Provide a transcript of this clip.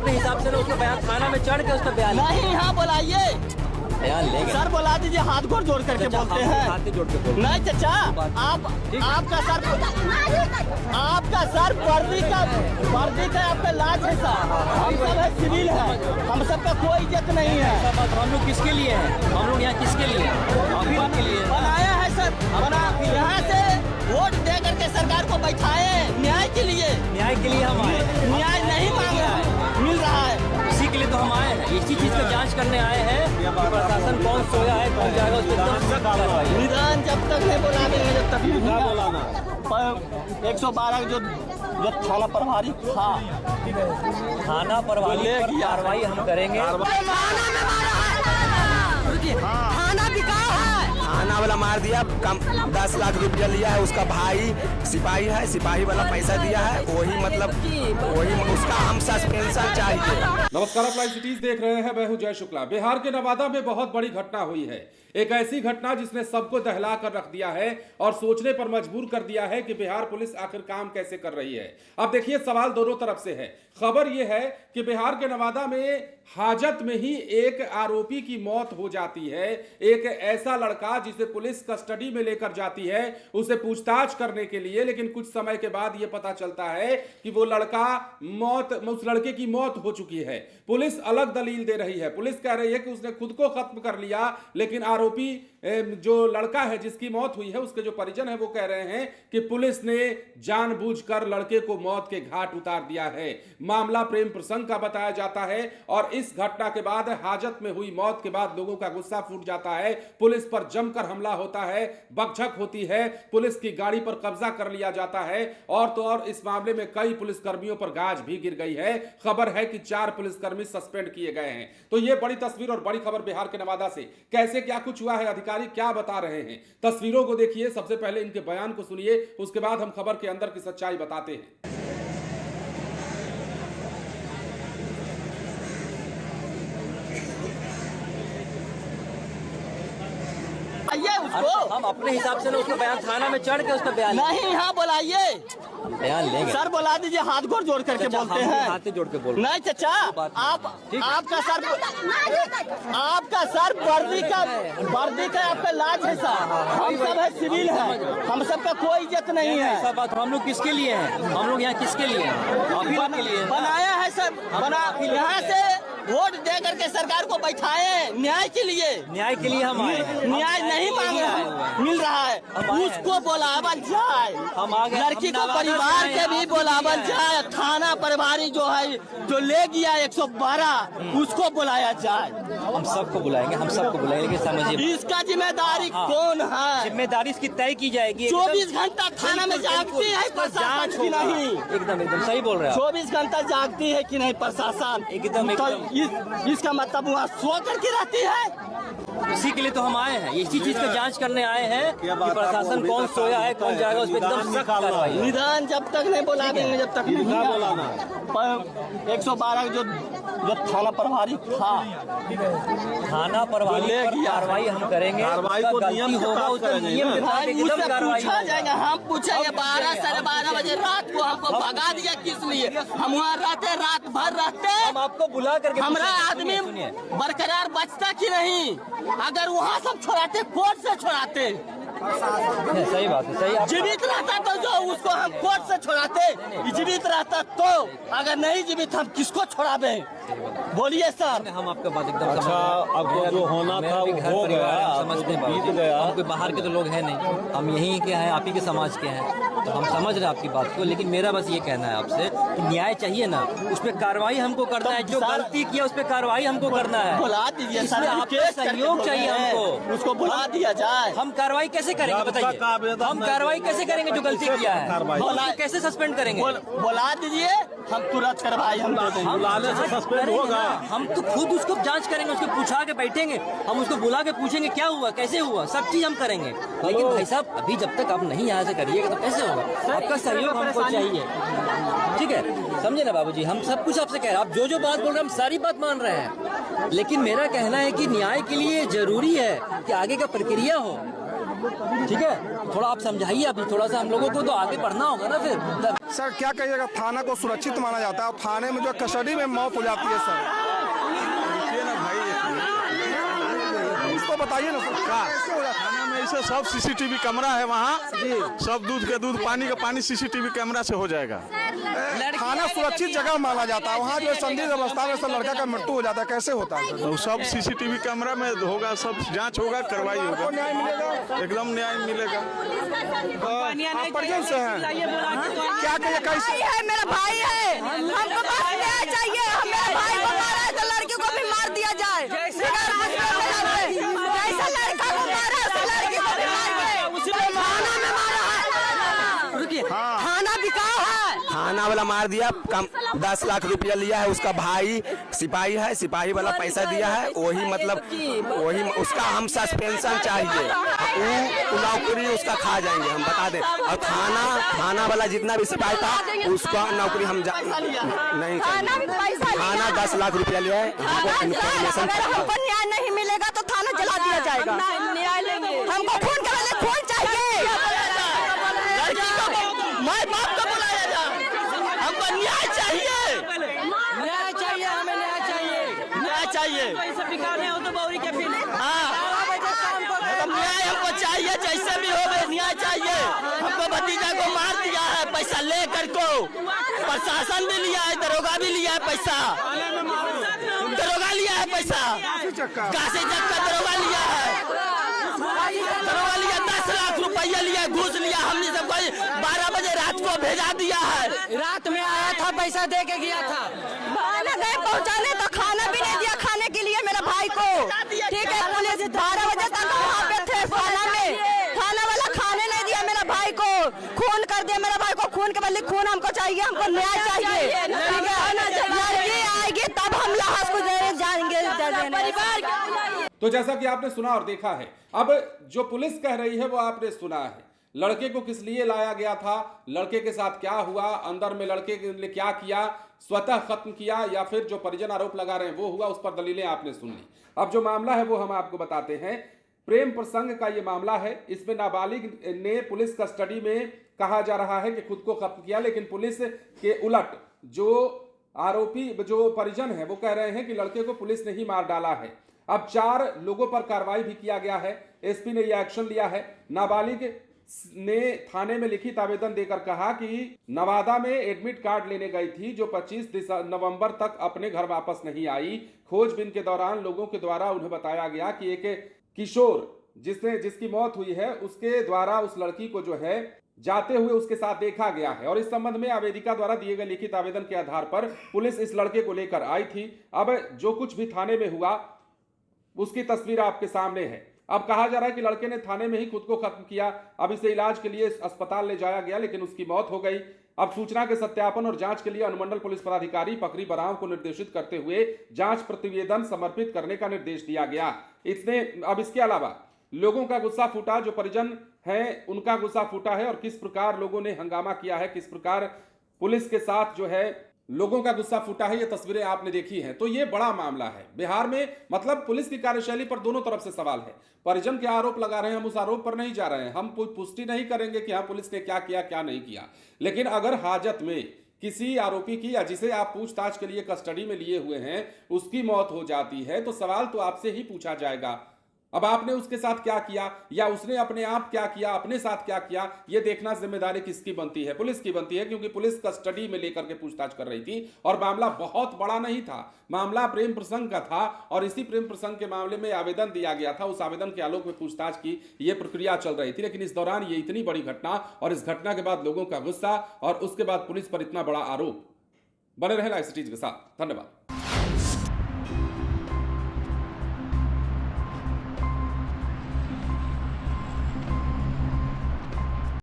अपने हिसाब से उसका बयान थाना में चढ़ के उसका बयान नहीं, यहाँ बुलाइए, बयान लेंगे सर बुला दीजिए। हाथ गोड़ जोड़ करके बोलते हैं। हाथ जोड़ के बोलते नहीं चाचा, आपका सर वर्दी का आप पे लाज है सर। हम सब है सिविल है, हम सबका कोई इज्जत नहीं है। हम लोग किसके लिए हैं? हम लोग यहाँ किसके लिए हैं? के लिए बनाया है सर, यहाँ से वोट दे करके सरकार को बैठाए न्याय के लिए। न्याय के लिए हम आए, न्याय नहीं मांग रहा है, मिल रहा है। इसी के लिए तो हम आए हैं, इसी चीज का जांच करने आए हैं कि प्रशासन कौन सोया है, कौन जाएगा, उस पर एकदम सख्त कार्रवाई। निदान जब तक नहीं बुला देंगे, जब तक नहीं बुलाना। 112 जो थाना प्रभारी था, थाना प्रभारी पर कार्रवाई हम करेंगे। थाना बिकाऊ है, थाना वाला मार दिया, कम 10 लाख रुपया लिया है। उसका भाई सिपाही है, सिपाही वाला पैसा दिया है, वही उसका हम सस्पेंशन चाहिए। नमस्कार, आप लाइव सिटीज देख रहे हैं, मैं हूं जय शुक्ला। बिहार के नवादा में बहुत बड़ी घटना हुई है। एक ऐसी घटना जिसने सबको दहला कर रख दिया है और सोचने पर मजबूर कर दिया है कि बिहार पुलिस आखिर काम कैसे कर रही है। अब देखिए, सवाल दोनों तरफ से है। खबर यह है कि बिहार के नवादा में हाजत में ही एक आरोपी की मौत हो जाती है। एक ऐसा लड़का जिसे पुलिस कस्टडी में लेकर जाती है उसे पूछताछ करने के लिए, लेकिन कुछ समय के बाद यह पता चलता है कि वो लड़का उस लड़के की मौत हो चुकी है। पुलिस अलग दलील दे रही है। पुलिस कह रही है कि उसने खुद को खत्म कर लिया, लेकिन आरोपी जो लड़का है जिसकी मौत हुई है, उसके जो परिजन है वो कह रहे हैं कि पुलिस ने जानबूझकर लड़के को मौत के घाट उतार दिया है। मामला प्रेम प्रसंग का बताया जाता है और इस घटना के बाद, हाजत में हुई मौत के बाद लोगों का गुस्सा फूट जाता है। पुलिस पर जमकर हमला होता है, बकझक होती है, पुलिस की गाड़ी पर कब्जा कर लिया जाता है। और तो और इस मामले में कई पुलिसकर्मियों पर गाज भी गिर गई है। खबर है कि 4 पुलिसकर्मी सस्पेंड किए गए हैं। तो यह बड़ी तस्वीर और बड़ी खबर बिहार के नवादा से। कैसे क्या कुछ हुआ है, अधिकारी क्या बता रहे हैं, तस्वीरों को देखिए। सबसे पहले इनके बयान को सुनिए, उसके बाद हम खबर के अंदर की सच्चाई बताते हैं। उसको हम अपने हिसाब से उसका बयान थाना में चढ़ के उसका बयान नहीं, यहाँ बुलाइए, बयान लेंगे। सर बुला दीजिए। हाथ गोड़ जोड़ करके बोलते हैं। हाथ जोड़ के बोल नहीं चाचा, आपका सर वर्दी का आप पे लाज है सर। हम सब है सिविल है, हम सबका कोई इज्जत नहीं है। सब बात हम लोग किसके लिए हैं? हम लोग यहाँ किसके लिए हैं? के लिए बनाया है सर, यहाँ से वोट दे करके सरकार को बैठाए न्याय के लिए। न्याय के लिए हम आए हैं। न्याय नहीं मांग रहा है, मिल रहा है। उसको बुलावल जाए, हम आ गए। लड़की को परिवार के भी बुलावल जाए। थाना प्रभारी जो है, जो ले गया 112, उसको बुलाया जाए। हम सबको बुलाएंगे, हम सबको बुलाएंगे, लेकिन समझिए इसका जिम्मेदारी कौन है? जिम्मेदारी इसकी तय की जाएगी। 24 घंटा थाना में जागती है प्रशासन की नहीं? एकदम सही बोल रहे हैं। 24 घंटा जागती है कि नहीं प्रशासन? एकदम इसका मतलब वहाँ सो करके रहती है। इसी के लिए तो हम आए हैं, इसी चीज का जांच करने आए हैं कि प्रशासन कौन सोया है, कौन जाएगा, उस पर एकदम सख्त कार्रवाई। निदान जब तक नहीं बुला देंगे, जब तक नहीं बुलाना। 112 जो थाना प्रभारी था, थाना प्रभारी पर कार्रवाई हम करेंगे। कार्रवाई को नियम होगा, उसका नियम पूछा जाएगा। हम पूछेंगे 12 साढ़े 12 बजे रात को हमको भगा दिया किस लिए? हम वहाँ रहते, रात भर रहते। हम आपको बुला करके हमारा आदमी बरकरार बचता कि नहीं? अगर वहाँ सब छोड़ाते, कोर्ट से छोड़ाते। सही बात है, सही। जीवित रहता तो जो उसको हम कोर्ट से छोड़ाते, जीवित रहता तो। अगर नहीं जीवित, हम किसको छोड़ाबे? बोलिए सर। हम आपका बात एकदम अच्छा, अब जो होना था वो हो गया, समझते बीत गया। हम कोई बाहर के तो लोग हैं नहीं, हम यहीं के हैं, आप ही के समाज के हैं, तो हम समझ रहे हैं आपकी बात को। लेकिन मेरा बस ये कहना है आपसे कि न्याय चाहिए ना, उस पर कार्रवाई हमको करना है। जो गलती किया उस पर कार्रवाई हमको करना है। बुला दीजिए सर, आपका सहयोग चाहिए हमको, उसको बुला दिया जाए। हम कार्रवाई कैसे करेंगे बताइए? हम कार्रवाई कैसे करेंगे जो गलती किया है? हम कैसे सस्पेंड करेंगे? बुला दीजिए, हम तुरंत कार्रवाई हम दे देंगे। बुलाने से सस्पेंड होगा। हम तो खुद उसको जांच करेंगे, उसको पूछा के बैठेंगे, हम उसको बुला के पूछेंगे क्या हुआ, कैसे हुआ, सब चीज हम करेंगे। लेकिन भाई साहब, अभी जब तक आप नहीं यहाँ से करिएगा तो कैसे होगा? आपका सहयोग हमको चाहिए, ठीक है? समझे ना बाबूजी, हम सब कुछ आपसे कह रहे हैं। आप जो बात बोल रहे हैं, हम सारी बात मान रहे हैं। लेकिन मेरा कहना है कि न्याय के लिए जरूरी है कि आगे का प्रक्रिया हो। ठीक है, थोड़ा आप समझाइए अभी, थोड़ा सा हम लोगों को तो आगे बढ़ना होगा ना फिर। सर क्या कहिएगा, थाना को सुरक्षित माना जाता है और थाने में जो कस्टडी में मौत हो जाती है सर, देखिए ना भाई, इसको बताइए ना सर कैसे हो जाता है? थाना में ऐसे सब सीसीटीवी कैमरा है वहाँ, सब दूध का दूध, पानी का पानी सीसीटीवी कैमरा से हो जाएगा। थाना सुरक्षित जगह माना जाता है, वहाँ जो संदिग्ध अवस्था में लड़का का मृत्यु हो जाता है, कैसे होता है? तो सब सीसीटीवी कैमरा में होगा, सब जांच होगा, कार्रवाई होगा, न्याय मिलेगा, एकदम न्याय मिलेगा। आप परिजन से हैं, क्या कहिए कैसे? है मेरा भाई है, हमको बस न्याय चाहिए। मेरा भाई को मारा है तो लड़की को भी मार दिया जाए। जैसा लड़का को मारा है उस लड़की को भी मार के थाना में मारा है। रुकिए, थाना बिकाऊ है। थाना वाला मार दिया, कम 10 लाख रुपया लिया है, उसका भाई सिपाही है, सिपाही वाला पैसा दिया है, वही मतलब वही उसका हम सस्पेंशन चाहिए, वो नौकरी उसका खा जाएंगे, हम बता दें। और थाना वाला जितना भी सिपाही था उसका नौकरी हम नहीं, थाना 10 लाख रुपया लिया है, हमको इन्फॉर्मेशन। अगर हमको न्याय नहीं मिलेगा तो थाना जला दिया जाएगा। न्याय लेंगे, हमको खून के बदले खून चाहिए। लड़की को माँ बाप को बुलाया जा, हमको न्याय चाहिए, न्याय चाहिए, हमें न्याय चाहिए, न्याय चाहिए। पैसे बिकाने हो तो बौरी के फिर तो न्याय हमको चाहिए, जैसे भी हो न्याय चाहिए। हमको भतीजा को मार दिया है पैसा लेकर को, प्रशासन भी लिया है, दरोगा भी लिया है पैसा, दरोगा लिया है पैसा, काशी जग का दरोगा लिया है, दरोगा लिया 10 लाख रुपया लिया, घूस लिया। हमने सबको 12 बजे रात को भेजा दिया है, रात में आया था, पैसा दे के गया था, खाना नहीं पहुँचाने तो खाना भी नहीं दिया खाने के लिए मेरा भाई को। ठीक है, पुलिस 12 बजे तक वहाँ पे थे थाना में, थाना वाला खाने नहीं दिया मेरा भाई को, खून कर दिया मेरा भाई को। खून के बदले खून हमको चाहिए, हमको न्याय चाहिए। ठीक है, लड़की आएगी तब हम लाश को जाएंगे परिवार। तो जैसा कि आपने सुना और देखा है, अब जो पुलिस कह रही है वो आपने सुना है। लड़के को किस लिए लाया गया था, लड़के के साथ क्या हुआ, अंदर में लड़के के लिए क्या किया, स्वतः खत्म किया या फिर जो परिजन आरोप लगा रहे हैं वो हुआ, उस पर दलीलें आपने सुन ली। अब जो मामला है वो हम आपको बताते हैं। प्रेम प्रसंग का ये मामला है। इसमें नाबालिग ने पुलिस कस्टडी में कहा जा रहा है कि खुद को खत्म किया, लेकिन पुलिस के उलट जो आरोपी जो परिजन है वो कह रहे हैं कि लड़के को पुलिस ने ही मार डाला है। अब 4 लोगों पर कार्रवाई भी किया गया है। एसपी ने यह एक्शन लिया है। नाबालिग ने थाने में लिखित आवेदन देकर कहा कि नवादा में एडमिट कार्ड लेने गई थी, जो 25 नवंबर तक अपने घर वापस नहीं आई। खोजबीन के दौरान लोगों के द्वारा उन्हें बताया गया कि एक किशोर जिसकी मौत हुई है उसके द्वारा उस लड़की को जो है जाते हुए उसके साथ देखा गया है। और इस संबंध में आवेदिका द्वारा दिए गए लिखित आवेदन के आधार पर पुलिस इस लड़के को लेकर आई थी। अब जो कुछ भी थाने में हुआ उसकी तस्वीर आपके सामने है। अब कहा जा रहा है कि लड़के ने थाने में ही खुद को खत्म किया। अब इसे इलाज के लिए अस्पताल ले जाया गया, लेकिन उसकी मौत हो गई। अब सूचना के सत्यापन और जांच के लिए अनुमंडल पुलिस पदाधिकारी पकरी बराव को निर्देशित करते हुए जांच प्रतिवेदन समर्पित करने का निर्देश दिया गया। अब इसके अलावा लोगों का गुस्सा फूटा, जो परिजन हैं उनका गुस्सा फूटा है और किस प्रकार लोगों ने हंगामा किया है, किस प्रकार पुलिस के साथ जो है लोगों का गुस्सा फूटा है, ये तस्वीरें आपने देखी हैं। तो ये बड़ा मामला है बिहार में। मतलब पुलिस की कार्यशैली पर दोनों तरफ से सवाल है। परिजन के आरोप लगा रहे हैं, हम उस आरोप पर नहीं जा रहे हैं, हम पुष्टि नहीं करेंगे कि हाँ पुलिस ने क्या किया क्या नहीं किया। लेकिन अगर हाजत में किसी आरोपी की या जिसे आप पूछताछ के लिए कस्टडी में लिए हुए हैं उसकी मौत हो जाती है, तो सवाल तो आपसे ही पूछा जाएगा। अब आपने उसके साथ क्या किया या उसने अपने आप क्या किया, अपने साथ क्या किया, यह देखना जिम्मेदारी किसकी बनती है? पुलिस की बनती है, क्योंकि पुलिस कस्टडी में लेकर के पूछताछ कर रही थी और मामला बहुत बड़ा नहीं था, मामला प्रेम प्रसंग का था। और इसी प्रेम प्रसंग के मामले में आवेदन दिया गया था, उस आवेदन के आलोक में पूछताछ की यह प्रक्रिया चल रही थी। लेकिन इस दौरान ये इतनी बड़ी घटना और इस घटना के बाद लोगों का गुस्सा और उसके बाद पुलिस पर इतना बड़ा आरोप। बने रहे लाइव सिटीज के साथ। धन्यवाद।